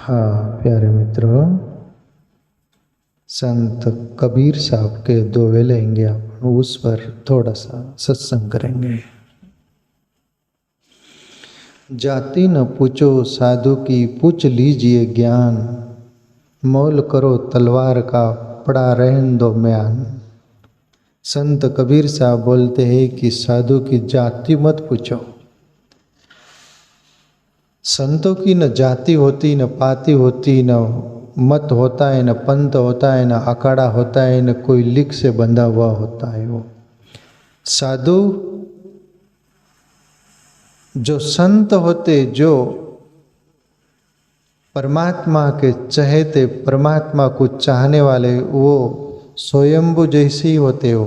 हाँ प्यारे मित्रों, संत कबीर साहब के दोहे लेंगे अपन, उस पर थोड़ा सा सत्संग करेंगे। जाति न पूछो साधु की, पूछ लीजिए ज्ञान। मोल करो तलवार का, पड़ा रहन दो म्यान। संत कबीर साहब बोलते हैं कि साधु की जाति मत पूछो। संतों की न जाति होती, न पाति होती, न मत होता है, न पंथ होता है, न अखाड़ा होता है, न कोई लिख से बंधा हुआ होता है। वो साधु जो संत होते, जो परमात्मा के चहेते, परमात्मा को चाहने वाले, वो स्वयंभू जैसे ही होते हो।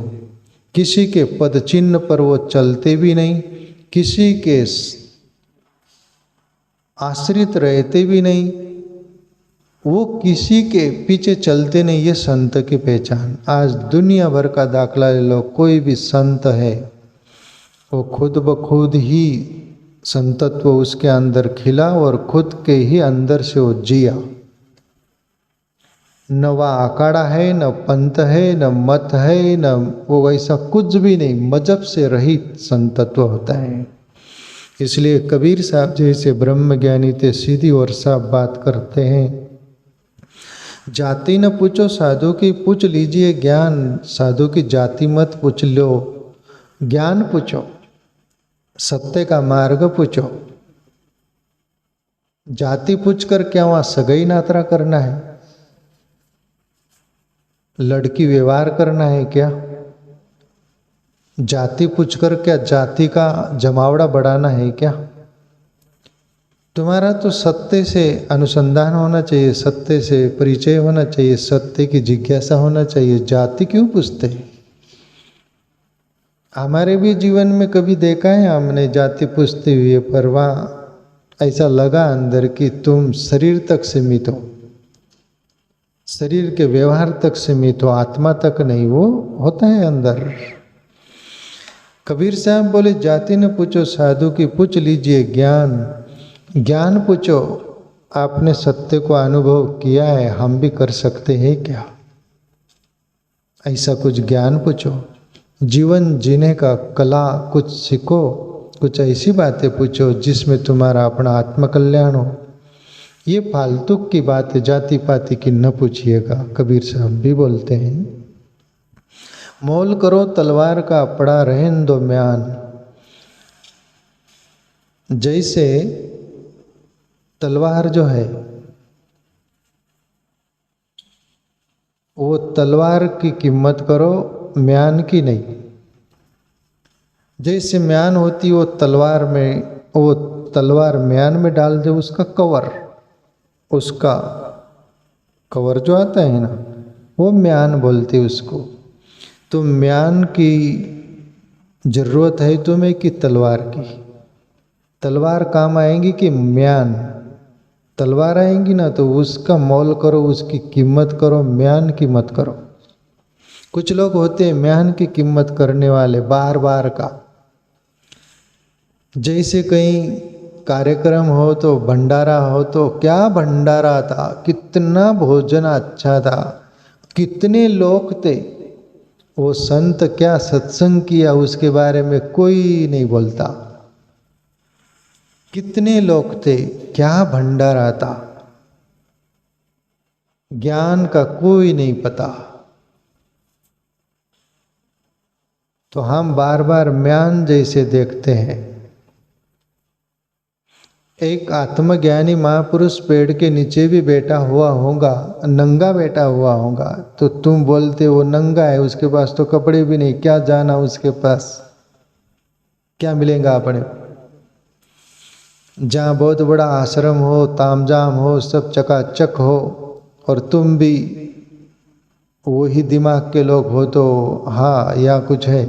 किसी के पद चिन्ह पर वो चलते भी नहीं, किसी के आश्रित रहते भी नहीं, वो किसी के पीछे चलते नहीं। ये संत की पहचान। आज दुनिया भर का दाखला ले लो, कोई भी संत है वो खुद ब खुद ही संतत्व उसके अंदर खिला और खुद के ही अंदर से वो जिया। न वह अखाड़ा है, न पंथ है, न मत है, न वो वैसा कुछ भी नहीं, मजहब से रहित संतत्व होता है। इसलिए कबीर साहब जैसे ब्रह्म ज्ञानी थे, सीधी और साफ बात करते हैं। जाति न पूछो साधु की, पूछ लीजिए ज्ञान। साधु की जाति मत पूछ लो, ज्ञान पूछो, सत्य का मार्ग पूछो। जाति पूछकर क्या वहां सगाई नातरा करना है? लड़की व्यवहार करना है क्या? जाति पूछकर क्या जाति का जमावड़ा बढ़ाना है क्या? तुम्हारा तो सत्य से अनुसंधान होना चाहिए, सत्य से परिचय होना चाहिए, सत्य की जिज्ञासा होना चाहिए। जाति क्यों पूछते हैं? हमारे भी जीवन में कभी देखा है हमने जाति पूछते हुए, पर वहाँ ऐसा लगा अंदर कि तुम शरीर तक सीमित हो, शरीर के व्यवहार तक सीमित हो, आत्मा तक नहीं। वो होता है अंदर। कबीर साहब बोले जाति न पूछो साधु की, पूछ लीजिए ज्ञान। ज्ञान पूछो, आपने सत्य को अनुभव किया है, हम भी कर सकते हैं क्या? ऐसा कुछ ज्ञान पूछो। जीवन जीने का कला कुछ सीखो, कुछ ऐसी बातें पूछो जिसमें तुम्हारा अपना आत्मकल्याण हो। ये फालतू की बातें जाति पाति की न पूछिएगा, कबीर साहब भी बोलते हैं। मोल करो तलवार का, पड़ा रहन दो म्यान। जैसे तलवार जो है, वो तलवार की कीमत करो, म्यान की नहीं। जैसे म्यान होती वो तलवार में, वो तलवार म्यान में डाल दे, उसका कवर, उसका कवर जो आता है ना, वो म्यान बोलते उसको। तो म्यान की जरूरत है तुम्हें कि तलवार की? तलवार काम आएंगी कि म्यान? तलवार आएंगी ना, तो उसका मोल करो, उसकी कीमत करो, म्यान की मत करो। कुछ लोग होते हैं म्यान की कीमत करने वाले, बार बार का। जैसे कहीं कार्यक्रम हो तो, भंडारा हो तो, क्या भंडारा था, कितना भोजन अच्छा था, कितने लोग थे, वो संत क्या सत्संग किया उसके बारे में कोई नहीं बोलता। कितने लोग थे, क्या भंडारा था, ज्ञान का कोई नहीं पता। तो हम बार बार म्यान जैसे देखते हैं। एक आत्मज्ञानी महापुरुष पेड़ के नीचे भी बैठा हुआ होगा, नंगा बैठा हुआ होगा, तो तुम बोलते वो नंगा है, उसके पास तो कपड़े भी नहीं, क्या जाना उसके पास, क्या मिलेगा अपने? जहाँ बहुत बड़ा आश्रम हो, तामझाम हो, सब चकाचक हो, और तुम भी वही दिमाग के लोग हो, तो हाँ या कुछ है,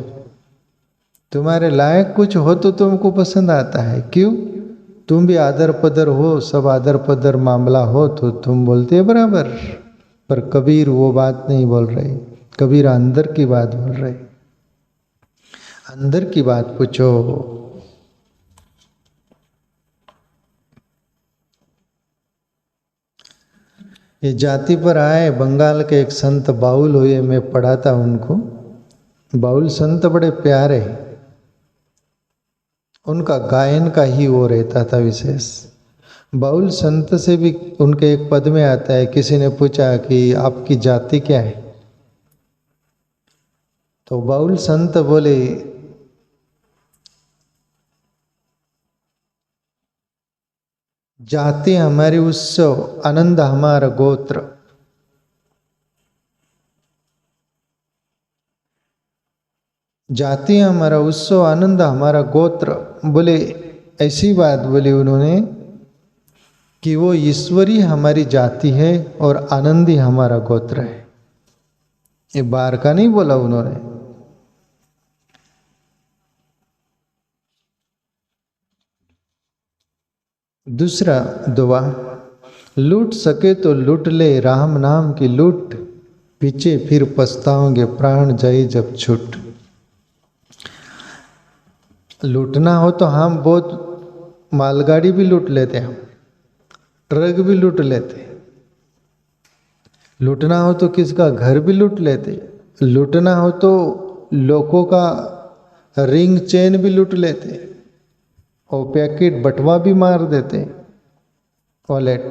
तुम्हारे लायक कुछ हो तो तुमको पसंद आता है। क्यों? तुम भी आदर पदर हो, सब आदर पदर मामला हो, तो तुम बोलते हैं बराबर। पर कबीर वो बात नहीं बोल रहे, कबीर अंदर की बात बोल रहे। अंदर की बात पूछो। ये जाति पर आए, बंगाल के एक संत बाउल हुए, मैं पढ़ा था उनको। बाउल संत बड़े प्यारे, उनका गायन का ही वो रहता था विशेष। बाउल संत से भी उनके एक पद में आता है, किसी ने पूछा कि आपकी जाति क्या है, तो बाउल संत बोले जाति हमारी उत्सव, आनंद हमारा गोत्र। जाति हमारा उत्सव, आनंद हमारा गोत्र। बोले ऐसी बात बोली उन्होंने कि वो ईश्वरी हमारी जाति है और आनंद ही हमारा गोत्र है। ये बार का नहीं बोला उन्होंने। दूसरा दुआ, लूट सके तो लूट ले राम नाम की लूट, पीछे फिर पछताओगे प्राण जाए जब छूट। लूटना हो तो हम बहुत मालगाड़ी भी लूट लेते, हम ट्रक भी लूट लेते। लूटना हो तो किसका घर भी लूट लेते। लूटना हो तो लोगों का रिंग चेन भी लूट लेते और पैकेट बटवा भी मार देते, वॉलेट।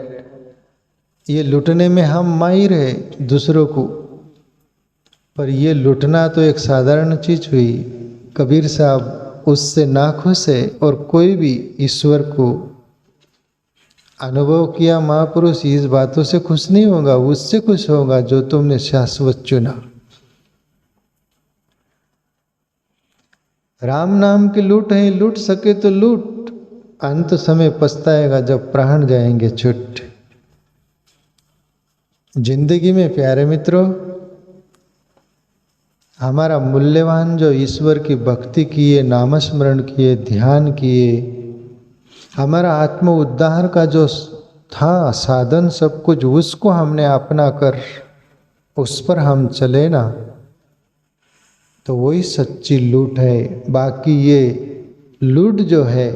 ये लूटने में हम माहिर है दूसरों को, पर ये लूटना तो एक साधारण चीज हुई। कबीर साहब उससे नाखुश है और कोई भी ईश्वर को अनुभव किया महापुरुष इस बातों से खुश नहीं होगा, उससे खुश होगा जो तुमने शाश्वत चुना। राम नाम की लूट है, लूट सके तो लूट, अंत समय पछताएगा जब प्राण जाएंगे छूट। जिंदगी में प्यारे मित्रों, हमारा मूल्यवान जो ईश्वर की भक्ति किए, नामस्मरण किए, ध्यान किए, हमारा आत्म उद्धार का जो था साधन सब कुछ, उसको हमने अपना कर उस पर हम चले ना, तो वही सच्ची लूट है। बाकी ये लूट जो है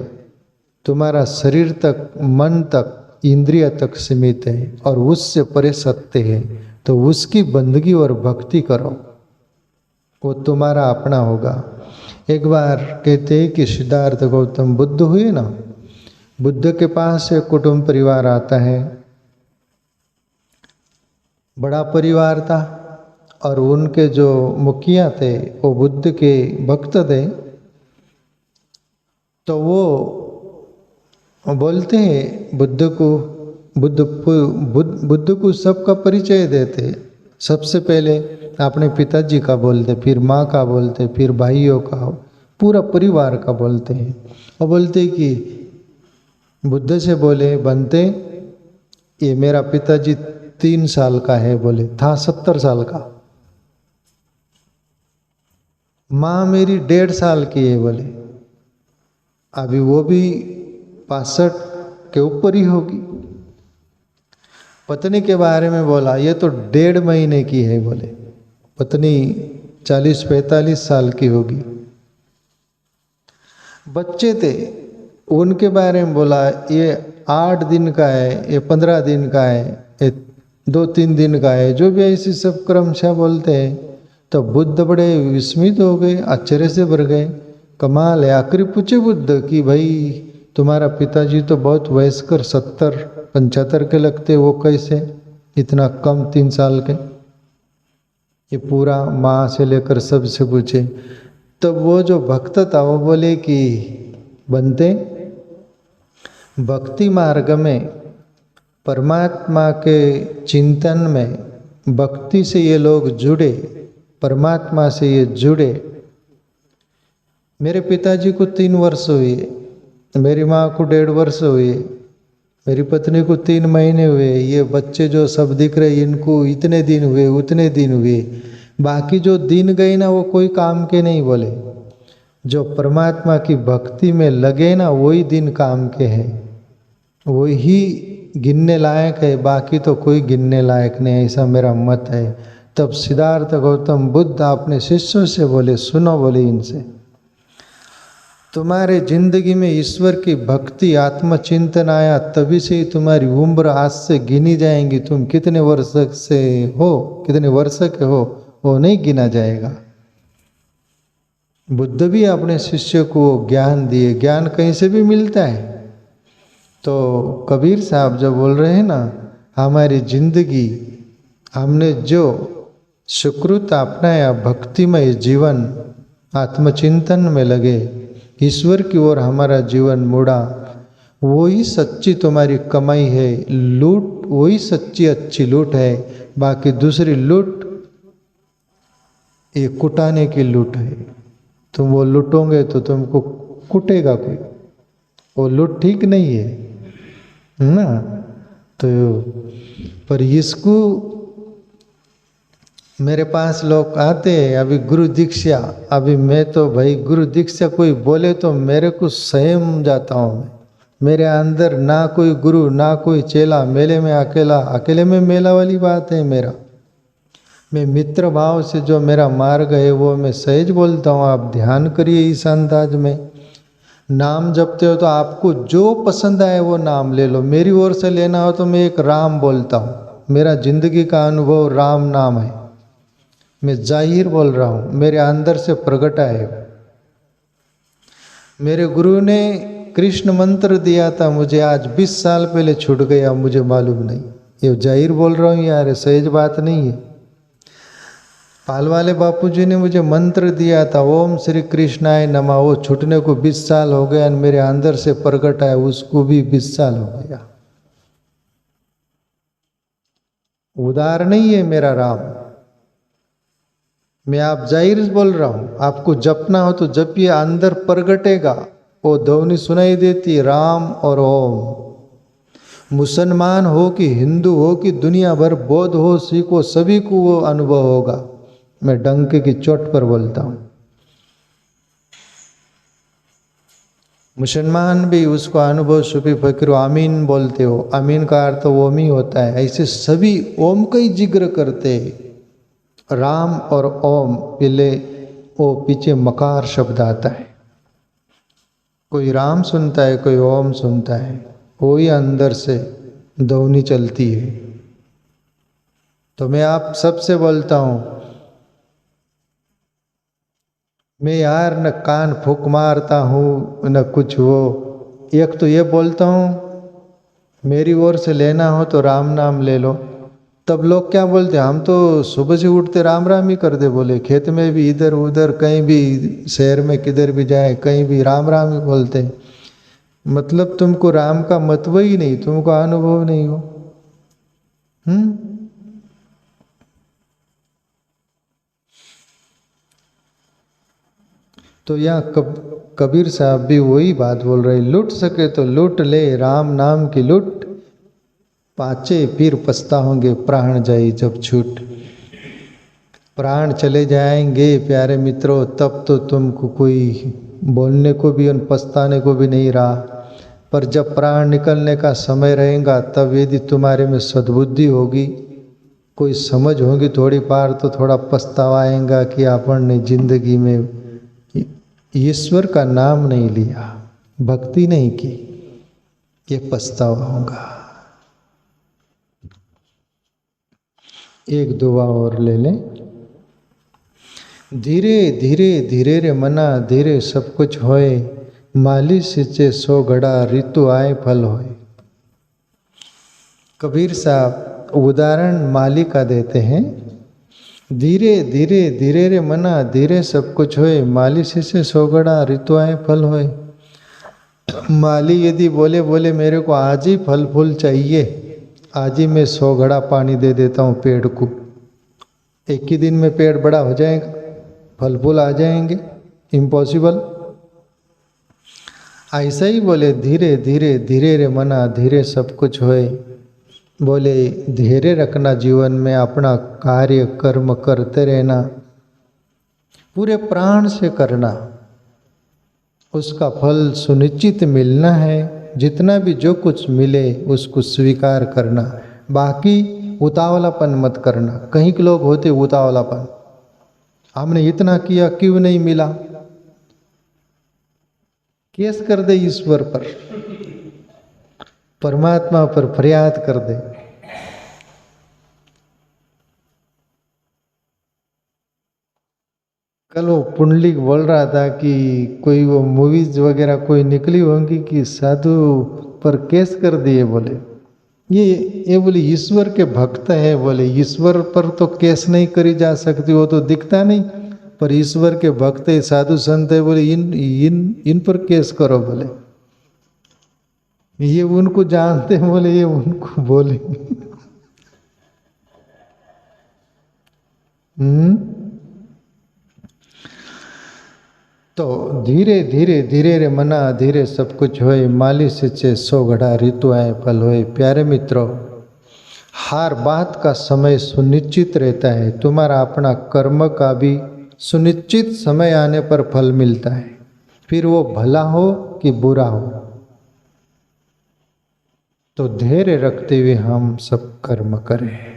तुम्हारा शरीर तक, मन तक, इंद्रिय तक सीमित है और उससे परे सत्य है। तो उसकी बंदगी और भक्ति करो, वो तुम्हारा अपना होगा। एक बार कहते हैं कि सिद्धार्थ गौतम बुद्ध हुए ना, बुद्ध के पास एक कुटुंब परिवार आता है, बड़ा परिवार था, और उनके जो मुखिया थे वो बुद्ध के भक्त थे। तो वो बोलते हैं बुद्ध को, बुद्ध को सबका परिचय देते। सबसे पहले अपने पिताजी का बोलते, फिर माँ का बोलते, फिर भाइयों का, पूरा परिवार का बोलते हैं। और बोलते कि बुद्ध से बोले बनते, ये मेरा पिताजी 3 साल का है, बोले था 70 साल का। माँ मेरी 1.5 साल की है, बोले अभी वो भी 65 के ऊपर ही होगी। पत्नी के बारे में बोला, ये तो 1.5 महीने की है, बोले पत्नी 40-45 साल की होगी। बच्चे थे उनके बारे में बोला, ये 8 दिन का है, ये 15 दिन का है, ये 2-3 दिन का है, जो भी ऐसी सब क्रमशः बोलते हैं। तो बुद्ध बड़े विस्मित हो गए, आश्चर्य से भर गए। कमाल है। आखिरी पूछे बुद्ध कि भाई तुम्हारा पिताजी तो बहुत वयस्कर 70-75 के लगते, वो कैसे इतना कम 3 साल के। ये पूरा माँ से लेकर सबसे पूछे। तब वो जो भक्त था वो बोले कि बनते, भक्ति मार्ग में, परमात्मा के चिंतन में, भक्ति से ये लोग जुड़े, परमात्मा से ये जुड़े। मेरे पिताजी को 3 वर्ष हुए, मेरी माँ को 1.5 वर्ष हुए, मेरी पत्नी को 3 महीने हुए, ये बच्चे जो सब दिख रहे इनको इतने दिन हुए, उतने दिन हुए। बाकी जो दिन गए ना वो कोई काम के नहीं, बोले जो परमात्मा की भक्ति में लगे ना वही दिन काम के हैं, वही गिनने लायक है, बाकी तो कोई गिनने लायक नहीं, ऐसा मेरा मत है। तब सिद्धार्थ गौतम बुद्ध अपने शिष्यों से बोले, सुनो बोले इनसे। तुम्हारे जिंदगी में ईश्वर की भक्ति आत्मचिंतन आया, तभी से ही तुम्हारी उम्र आज से गिनी जाएंगी। तुम कितने वर्ष से हो, कितने वर्ष के हो, वो नहीं गिना जाएगा। बुद्ध भी अपने शिष्य को ज्ञान दिए, ज्ञान कहीं से भी मिलता है। तो कबीर साहब जो बोल रहे हैं ना, हमारी जिंदगी हमने जो सुकृत अपनाया, भक्तिमय जीवन, आत्मचिंतन में लगे, ईश्वर की ओर हमारा जीवन मुड़ा, वही सच्ची तुम्हारी कमाई है। लूट वही सच्ची अच्छी लूट है। बाकी दूसरी लूट ये कुटाने की लूट है। तुम वो लूटोगे तो तुमको कुटेगा कोई, वो लूट ठीक नहीं है ना। तो पर इसको मेरे पास लोग आते हैं, अभी गुरु दीक्षा, अभी मैं तो भाई गुरु दीक्षा कोई बोले तो मेरे को सहम जाता हूँ मैं। मेरे अंदर ना कोई गुरु ना कोई चेला, मेले में अकेला, अकेले में मेला वाली बात है मेरा। मैं मित्र भाव से जो मेरा मार्ग है वो मैं सहज बोलता हूँ। आप ध्यान करिए इस अंदाज में। नाम जपते हो तो आपको जो पसंद आए वो नाम ले लो। मेरी ओर से लेना हो तो मैं एक राम बोलता हूँ। मेरा जिंदगी का अनुभव राम नाम है। मैं जाहिर बोल रहा हूँ, मेरे अंदर से प्रगटा है। मेरे गुरु ने कृष्ण मंत्र दिया था मुझे, आज 20 साल पहले छूट गया, मुझे मालूम नहीं। ये जाहिर बोल रहा हूँ यार, सहज बात नहीं है। पाल वाले बापू जी ने मुझे मंत्र दिया था, ओम श्री कृष्णाय नमः, वो छूटने को 20 साल हो गया। मेरे अंदर से प्रकट है, उसको भी 20 साल हो गया। उदार नहीं है मेरा राम। मैं आप जाहिर बोल रहा हूँ, आपको जपना हो तो जपिए, अंदर प्रगटेगा। वो ध्वनि सुनाई देती, राम और ओम। मुसलमान हो कि हिंदू हो कि दुनिया भर बौद्ध हो, सिख हो, सभी को वो अनुभव होगा। मैं डंके की चोट पर बोलता हूँ। मुसलमान भी उसको अनुभव सूफी फकीर आमीन बोलते हो, आमीन का अर्थ ओम ही होता है। ऐसे सभी ओम का ही जिक्र करते हैं। राम और ओम, पहले वो पीछे मकार शब्द आता है। कोई राम सुनता है, कोई ओम सुनता है, वही अंदर से ध्वनि चलती है। तो मैं आप सबसे बोलता हूँ, मैं यार न कान फूक मारता हूँ न कुछ। वो एक तो ये बोलता हूँ, मेरी ओर से लेना हो तो राम नाम ले लो। तब लोग क्या बोलते हैं, हम तो सुबह से उठते राम राम ही कर दे। बोले खेत में भी, इधर उधर कहीं भी, शहर में किधर भी जाए कहीं भी राम राम ही बोलते हैं। मतलब तुमको राम का महत्व ही नहीं, तुमको अनुभव नहीं हो। तो यहाँ कबीर साहब भी वही बात बोल रहे, लूट सके तो लूट ले राम नाम की लूट, पाचे फिर पछताओगे प्राण जाए जब छूट। प्राण चले जाएंगे प्यारे मित्रों, तब तो तुमको कोई बोलने को भी और पछताने को भी नहीं रहा। पर जब प्राण निकलने का समय रहेगा, तब यदि तुम्हारे में सद्बुद्धि होगी, कोई समझ होगी थोड़ी पार, तो थोड़ा पछतावा आएगा कि अपन ने जिंदगी में ईश्वर का नाम नहीं लिया, भक्ति नहीं की, ये पछतावा होगा। एक दुआ और ले लें। धीरे धीरे धीरे रे मना, धीरे सब कुछ होए, माली सिंचे सो घड़ा, ऋतु आए फल होए। कबीर साहब उदाहरण माली का देते हैं। धीरे धीरे धीरे रे मना, धीरे सब कुछ होए, माली से सोगड़ा, ऋतु आए फल होए। माली यदि बोले बोले मेरे को आज ही फल फूल चाहिए, आज ही मैं 100 घड़ा पानी दे देता हूँ पेड़ को, एक ही दिन में पेड़ बड़ा हो जाएगा, फल फूल आ जाएंगे, इम्पॉसिबल। ऐसा ही बोले धीरे धीरे धीरे रे मना, धीरे सब कुछ होए। बोले धैर्य रखना, जीवन में अपना कार्य कर्म करते रहना, पूरे प्राण से करना, उसका फल सुनिश्चित मिलना है। जितना भी जो कुछ मिले उसको स्वीकार करना, बाकी उतावलापन मत करना। कहीं के लोग होते उतावलापन, हमने इतना किया क्यों नहीं मिला, केस कर दे ईश्वर पर, परमात्मा पर फरियाद कर दे। कल वो पुंडलिक बोल रहा था कि कोई वो मूवीज वगैरह कोई निकली होंगी कि साधु पर केस कर दिए, बोले ये बोले ईश्वर के भक्त है, बोले ईश्वर पर तो केस नहीं करी जा सकती, वो तो दिखता नहीं, पर ईश्वर के भक्त है, साधु संत है, बोले इन पर केस करो, बोले ये उनको जानते हैं, बोले ये उनको बोले। तो धीरे धीरे धीरे रे मना धीरे सब कुछ होए, मालिश से 100 घड़ा ऋतु आए फल होए। प्यारे मित्रों, हर बात का समय सुनिश्चित रहता है, तुम्हारा अपना कर्म का भी सुनिश्चित समय आने पर फल मिलता है, फिर वो भला हो कि बुरा हो। तो धैर्य रखते हुए हम सब कर्म करें।